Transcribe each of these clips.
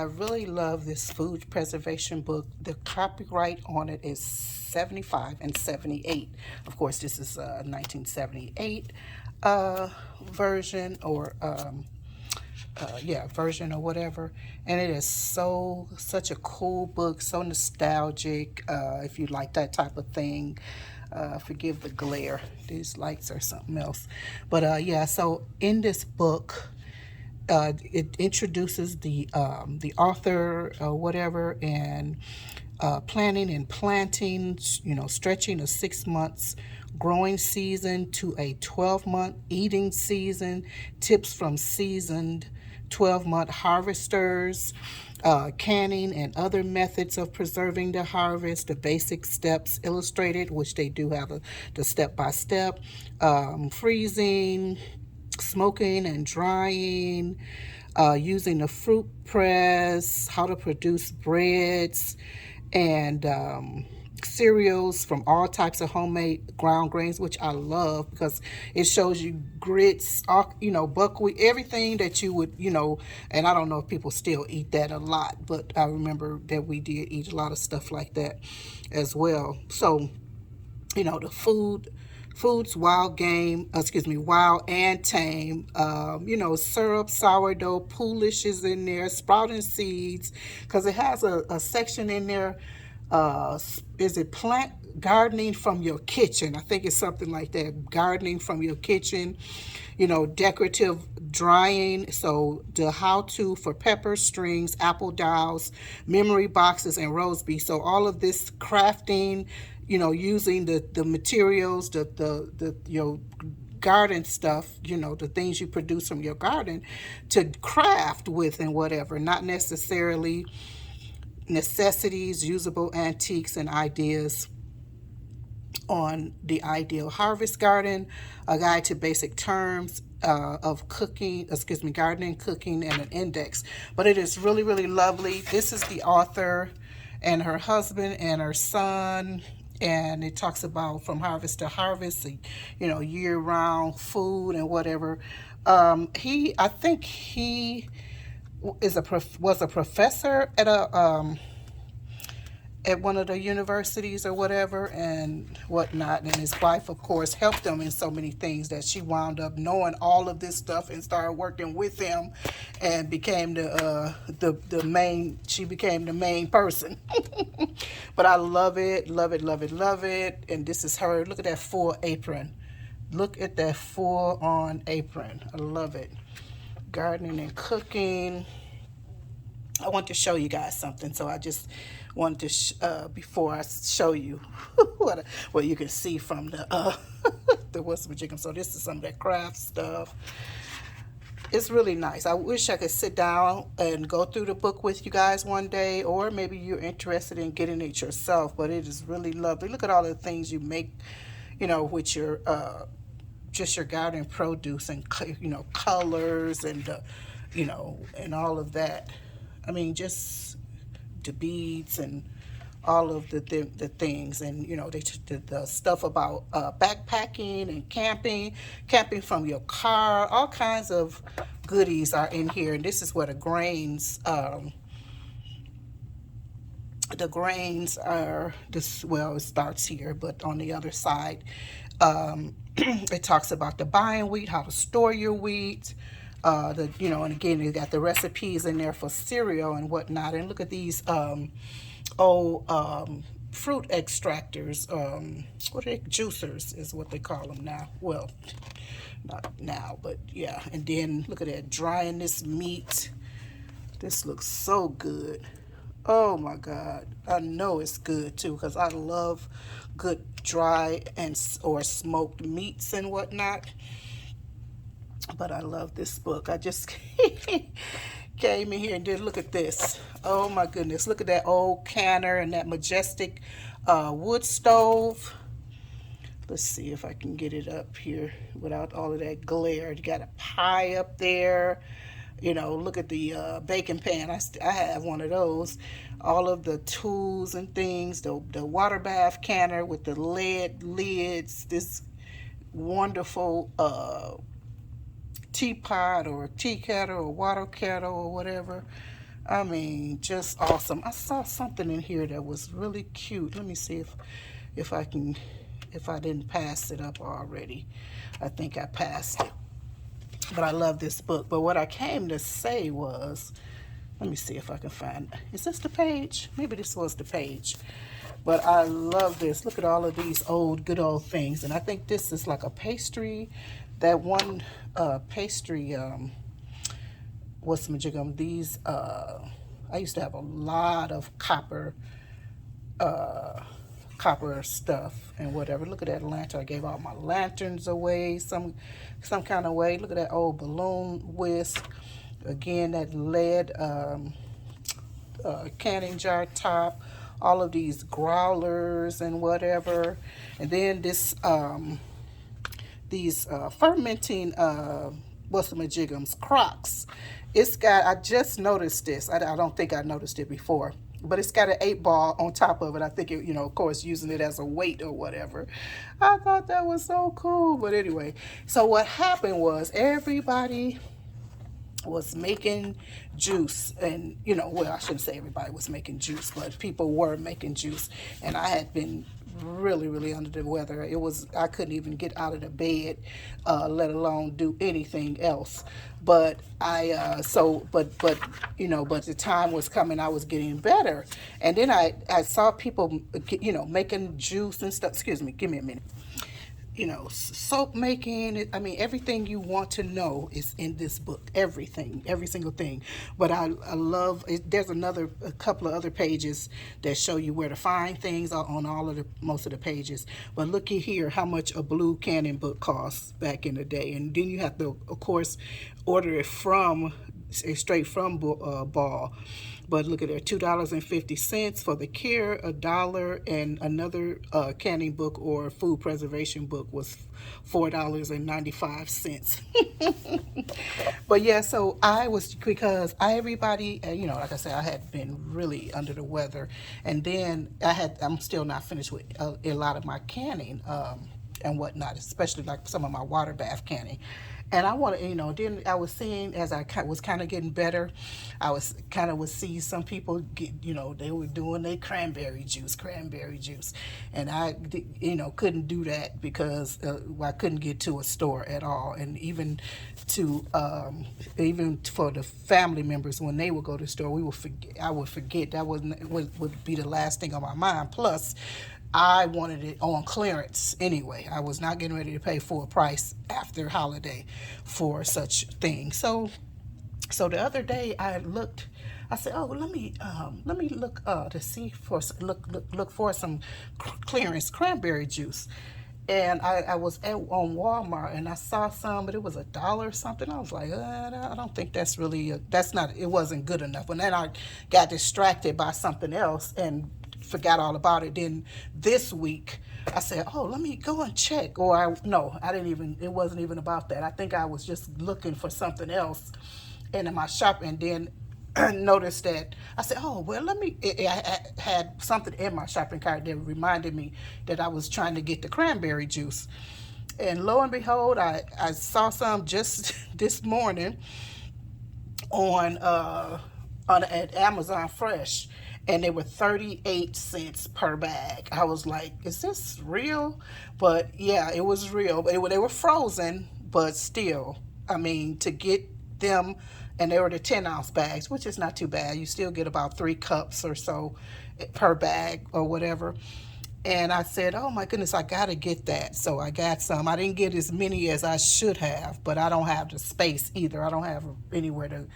really love this food preservation book. The copyright on it is 75 and 78. Of course, this is a 1978 version or yeah, version or whatever. And it is such a cool book, so nostalgic. If you like that type of thing, forgive the glare. These lights are something else. But yeah, so in this book, it introduces the author or whatever, and planning and planting, stretching a 6 months growing season to a 12-month eating season, tips from seasoned 12-month harvesters, canning and other methods of preserving the harvest, the basic steps illustrated, which they do have the step-by-step, freezing, smoking and drying, using the fruit press, how to produce breads and cereals from all types of homemade ground grains, which I love because it shows you grits, buckwheat, everything that you would, and I don't know if people still eat that a lot, but I remember that we did eat a lot of stuff like that as well. So, the foods, wild game, wild and tame, syrup, sourdough, Polish is in there, sprouting seeds, because it has a section in there, is it plant gardening from your kitchen? I think it's something like that, gardening from your kitchen, decorative drying, so the how-to for pepper strings, apple dowels, memory boxes, and rose beef. So all of this crafting, using the materials, the garden stuff, the things you produce from your garden to craft with and whatever, not necessarily necessities, usable antiques, and ideas on the ideal harvest garden, a guide to basic terms of gardening, cooking, and an index. But it is really, really lovely. This is the author and her husband and her son, and it talks about from harvest to harvest, year-round food and whatever. I think he was a professor at one of the universities or whatever and whatnot, and his wife, of course, helped him in so many things that she wound up knowing all of this stuff and started working with him and became the main. She became the main person. But I love it, love it, love it, love it. And this is her. Look at that full apron. Look at that full on apron. I love it. Gardening and cooking. I want to show you guys something, so I just wanted to before I show you what you can see from the the what's-my-chicken. So this is some of that craft stuff. It's really nice. I wish I could sit down and go through the book with you guys one day, or maybe you're interested in getting it yourself. But it is really lovely. Look at all the things you make, with your just your garden produce and colors and and all of that. I mean, just the beads and all of the things, and the stuff about backpacking and camping from your car. All kinds of goodies are in here, and this is where the grains are. This, well, it starts here, but on the other side, it talks about the buying wheat, how to store your wheat. And again, you got the recipes in there for cereal and whatnot. And look at these old fruit extractors. What are they? Juicers is what they call them now. Well, not now, but yeah. And then look at that, drying this meat. This looks so good. Oh my God. I know it's good too, because I love good dry or smoked meats and whatnot. But I love this book. I just came in here and did look at this. Oh my goodness. Look at that old canner and that majestic wood stove. Let's see if I can get it up here without all of that glare. You got a pie up there. Look at the baking pan. I have one of those. All of the tools and things. The water bath canner with the lead lids. This wonderful teapot or tea kettle or water kettle or whatever. I mean, just awesome. I saw something in here that was really cute. Let me see if I can, if I didn't pass it up already. I think I passed it. But I love this book. But what I came to say was, let me see if I can find, is this the page? Maybe this was the page. But I love this. Look at all of these old, good old things. And I think this is like a pastry. That one pastry, what's the majigum? These, I used to have a lot of copper stuff and whatever. Look at that lantern. I gave all my lanterns away some kind of way. Look at that old balloon whisk. Again, that lead canning jar top. All of these growlers and whatever. And then this these fermenting what's the majigums Crocs. It's got, I just noticed this. I don't think I noticed it before, but it's got an 8 ball on top of it. I think it, of course, using it as a weight or whatever. I thought that was so cool. But anyway, so what happened was everybody was making juice, and well, I shouldn't say everybody was making juice, but people were making juice. And I had been really under the weather. It was, I couldn't even get out of the bed, let alone do anything else. But but the time was coming, I was getting better. And then I saw people making juice and stuff. Excuse me, give me a minute. Soap making. I mean, everything you want to know is in this book. Everything, every single thing. But I love it. There's a couple of other pages that show you where to find things on most of the pages. But looky here, how much a blue Canon book costs back in the day, and then you have to, of course, order it straight from Ball. But look at it, $2.50 for the Care, $1, and another canning book or food preservation book was $4.95. But yeah, so because everybody, like I said, I had been really under the weather, and then I'm still not finished with a lot of my canning and whatnot, especially like some of my water bath canning. And I want to, then I was seeing, as I was kind of getting better, I was kind of would see some people get, they were doing their cranberry juice. And I, couldn't do that because I couldn't get to a store at all. And even for the family members, when they would go to the store, I would forget. That would be the last thing on my mind. Plus, I wanted it on clearance anyway. I was not getting ready to pay full price after holiday for such things. So the other day I said, oh, let me look to see look for some clearance cranberry juice. And I was on Walmart and I saw some, but it was $1 or something. I was like, I don't think that's really, it wasn't good enough. And then I got distracted by something else and forgot all about it. Then this week I said, oh, let me go and check. I didn't even, it wasn't even about that. I think I was just looking for something else in my shop, and then noticed that I said, oh, well, I had something in my shopping cart that reminded me that I was trying to get the cranberry juice. And lo and behold, I saw some just this morning at Amazon Fresh, and they were 38 cents per bag. I was like, is this real? But yeah, it was real. They were frozen, but still, I mean, to get them, and they were the 10-ounce bags, which is not too bad. You still get about 3 cups or so per bag or whatever. And I said, oh my goodness, I gotta get that. So I got some. I didn't get as many as I should have, but I don't have the space either. I don't have anywhere to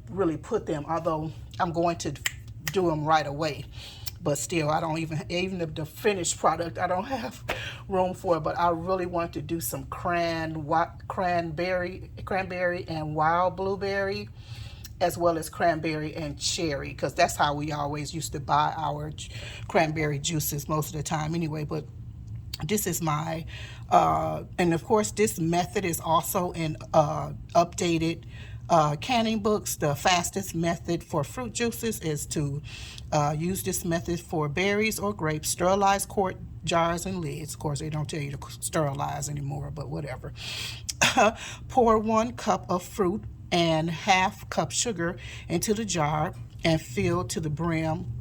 really put them, although I'm going to do them right away. But still, I don't even the finished product, I don't have room for it. But I really want to do some cranberry and wild blueberry, as well as cranberry and cherry, because that's how we always used to buy our cranberry juices most of the time anyway. But this is my, and of course this method is also in updated canning books. The fastest method for fruit juices is to use this method for berries or grapes. Sterilize quart jars and lids. Of course, they don't tell you to sterilize anymore, but whatever. Pour 1 cup of fruit and ½ cup sugar into the jar and fill to the brim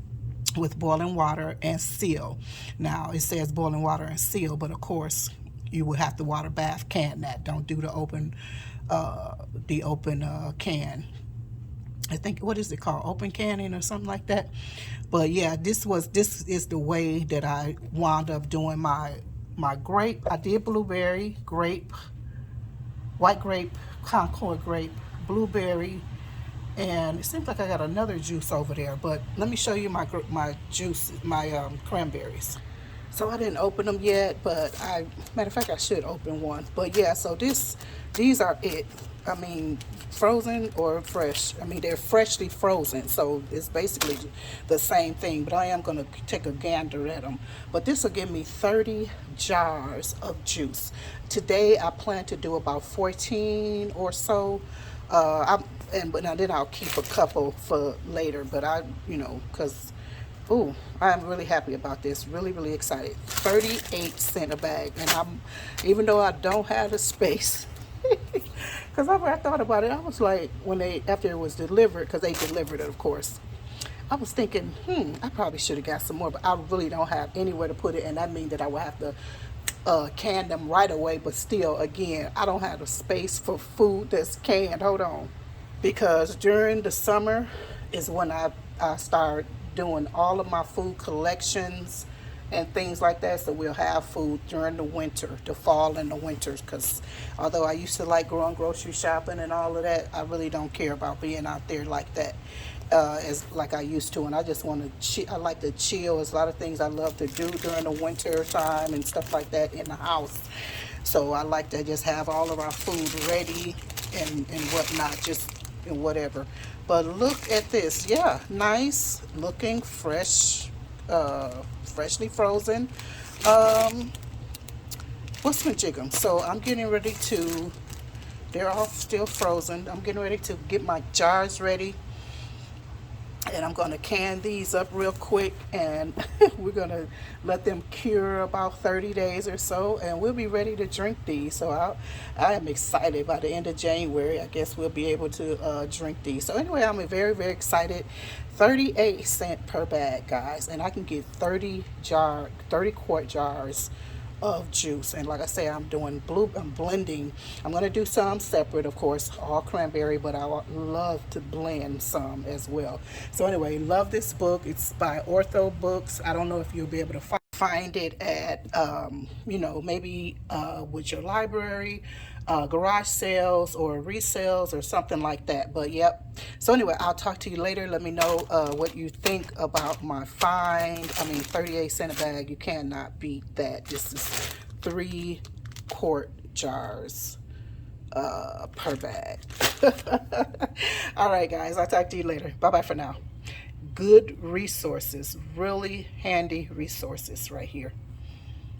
with boiling water and seal. Now it says boiling water and seal, but of course you will have to water bath can that. Don't do the open can. I think, what is it called, open canning or something like that. But yeah, this is the way that I wound up doing my grape. I did blueberry, grape, white grape, Concord grape, blueberry, and it seems like I got another juice over there. But let me show you my juice, my cranberries. So I didn't open them yet, but matter of fact, I should open one. But yeah, so these are it. I mean, frozen or fresh. I mean, they're freshly frozen, so it's basically the same thing. But I am gonna take a gander at them. But this will give me 30 jars of juice. Today I plan to do about 14 or so. But now then I'll keep a couple for later. But cause ooh, I'm really happy about this. Really, really excited. 38 cents a bag. And even though I don't have the space, because I thought about it, I was like, after it was delivered, because they delivered it, of course, I was thinking, I probably should have got some more, but I really don't have anywhere to put it. And that means that I would have to can them right away. But still, again, I don't have the space for food that's canned. Hold on. Because during the summer is when I start doing all of my food collections and things like that. So we'll have food during the winter, the fall and the winters. Because although I used to like going grocery shopping and all of that, I really don't care about being out there like that as like I used to. And I just want to I like to chill. There's a lot of things I love to do during the winter time and stuff like that in the house. So I like to just have all of our food ready and whatnot, just and whatever. But look at this. Yeah, nice looking, fresh, freshly frozen. What's my jig'em? So I'm getting ready to, they're all still frozen. I'm getting ready to get my jars ready. And I'm going to can these up real quick, and we're going to let them cure about 30 days or so, and we'll be ready to drink these. So I am excited. By the end of January, I guess we'll be able to drink these. So anyway, I'm very, very excited. 38 cents per bag, guys, and I can get 30 quart jars of juice. And like I say, I'm blending. I'm going to do some separate, of course, all cranberry, but I love to blend some as well. So anyway, love this book. It's by Ortho Books. I don't know if you'll be able to find it at maybe with your library, garage sales or resales or something like that. But yep. So anyway, I'll talk to you later. Let me know what you think about my find. I mean, 38 cents a bag. You cannot beat that. This is 3 quart jars per bag. All right, guys. I'll talk to you later. Bye-bye for now. Good resources. Really handy resources right here.